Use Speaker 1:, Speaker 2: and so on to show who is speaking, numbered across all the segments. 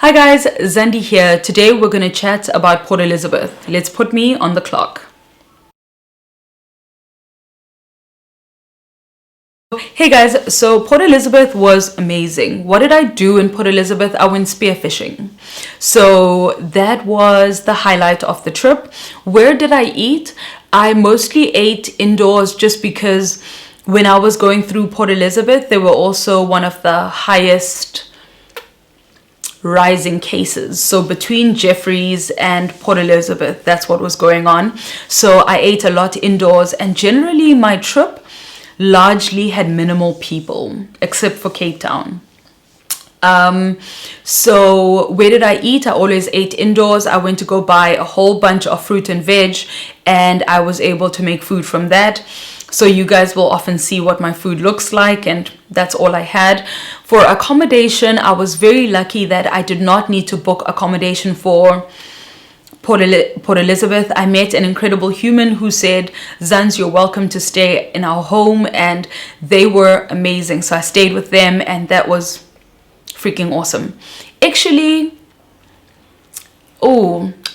Speaker 1: Hi guys, Zandi here. Today we're going to chat about Port Elizabeth. Let's put me on the clock. Hey guys, so Port Elizabeth was amazing. What did I do in Port Elizabeth? I went spearfishing. So that was the highlight of the trip. Where did I eat? I mostly ate indoors just because when I was going through Port Elizabeth, they were also one of the highest rising cases. So between Jeffreys and Port Elizabeth, that's what was going on. So I ate a lot indoors, and generally my trip largely had minimal people except for Cape Town. So where did I eat? I always ate indoors. I went to go buy a whole bunch of fruit and veg, and I was able to make food from that. So you guys will often see what my food looks like, and that's all I had. For accommodation, I was very lucky that I did not need to book accommodation for Port Elizabeth. I met an incredible human who said, Zans, you're welcome to stay in our home, and they were amazing. So I stayed with them, and that was freaking awesome. Actually,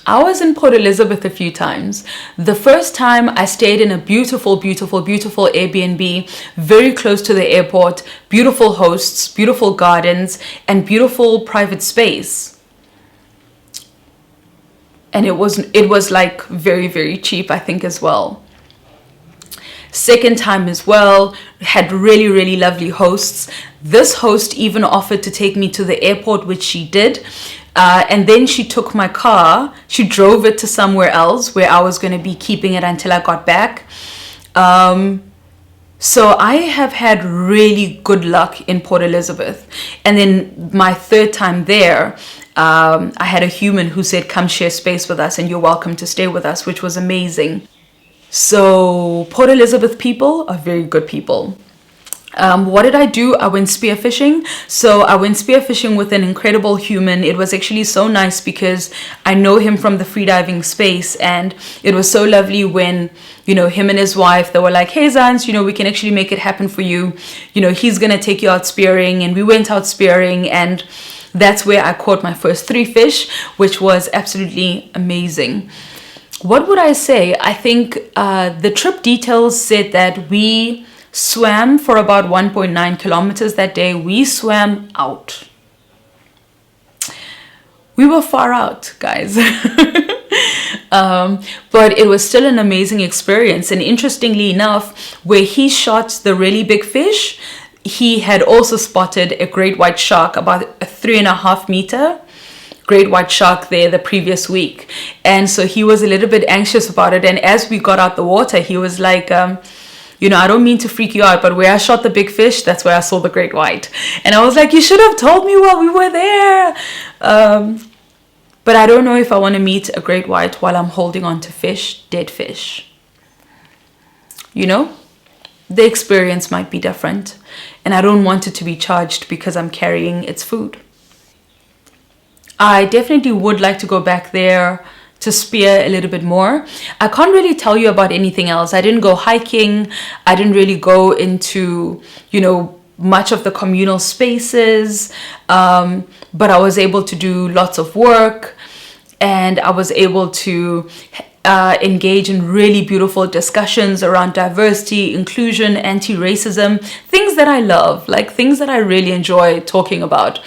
Speaker 1: I was in Port Elizabeth a few times. The first time I stayed in a beautiful Airbnb very close to the airport, beautiful hosts, beautiful gardens, and beautiful private space. And it was like very cheap, I think, as well. Second time as well, had really lovely hosts. This host even offered to take me to the airport, which she did. And then she took my car, she drove it to somewhere else where I was going to be keeping it until I got back. So I have had really good luck in Port Elizabeth. And then my third time there, I had a human who said, come share space with us and you're welcome to stay with us, which was amazing. So Port Elizabeth people are very good people. What did I do? I went spearfishing. So I went spearfishing with an incredible human. It was actually so nice because I know him from the freediving space, and it was so lovely when, him and his wife, they were like, hey Zans, we can actually make it happen for you. He's going to take you out spearing, and we went out spearing, and that's where I caught my first 3 fish, which was absolutely amazing. What would I say? I think the trip details said that we swam for about 1.9 kilometers that day. We swam out. We were far out, guys. But it was still an amazing experience. And interestingly enough, where he shot the really big fish, he had also spotted a great white shark, about a 3.5 meter great white shark there the previous week. And so he was a little bit anxious about it. And as we got out the water, he was like, I don't mean to freak you out, but where I shot the big fish, that's where I saw the great white. And I was like, you should have told me while we were there. But I don't know if I want to meet a great white while I'm holding on to dead fish. The experience might be different. And I don't want it to be charged because I'm carrying its food. I definitely would like to go back there to spear a little bit more. I can't really tell you about anything else. I didn't go hiking. I didn't really go into, much of the communal spaces. But I was able to do lots of work, and I was able to engage in really beautiful discussions around diversity, inclusion, anti-racism, things that I love, like things that I really enjoy talking about.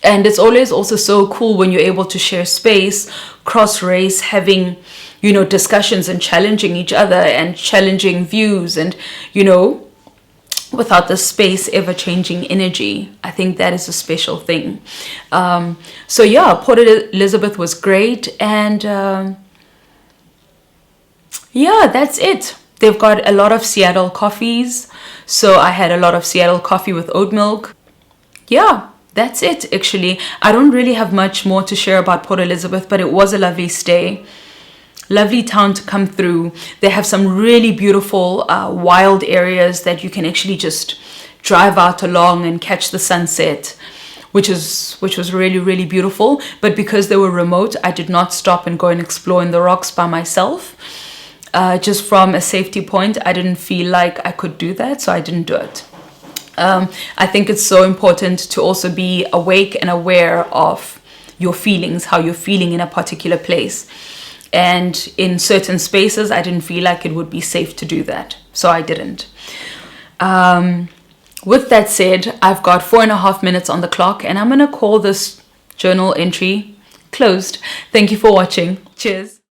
Speaker 1: And it's always also so cool when you're able to share space, cross-race, having, discussions and challenging each other and challenging views and, without the space ever changing energy. I think that is a special thing. So yeah, Port Elizabeth was great. And yeah, that's it. They've got a lot of Seattle coffees. So I had a lot of Seattle coffee with oat milk. Yeah. That's it, actually. I don't really have much more to share about Port Elizabeth, but it was a lovely stay. Lovely town to come through. They have some really beautiful wild areas that you can actually just drive out along and catch the sunset, which was really beautiful. But because they were remote, I did not stop and go and explore in the rocks by myself. Just from a safety point, I didn't feel like I could do that, so I didn't do it. I think it's so important to also be awake and aware of your feelings, how you're feeling in a particular place. And in certain spaces, I didn't feel like it would be safe to do that. So I didn't. With that said, I've got 4.5 minutes on the clock, and I'm going to call this journal entry closed. Thank you for watching. Cheers.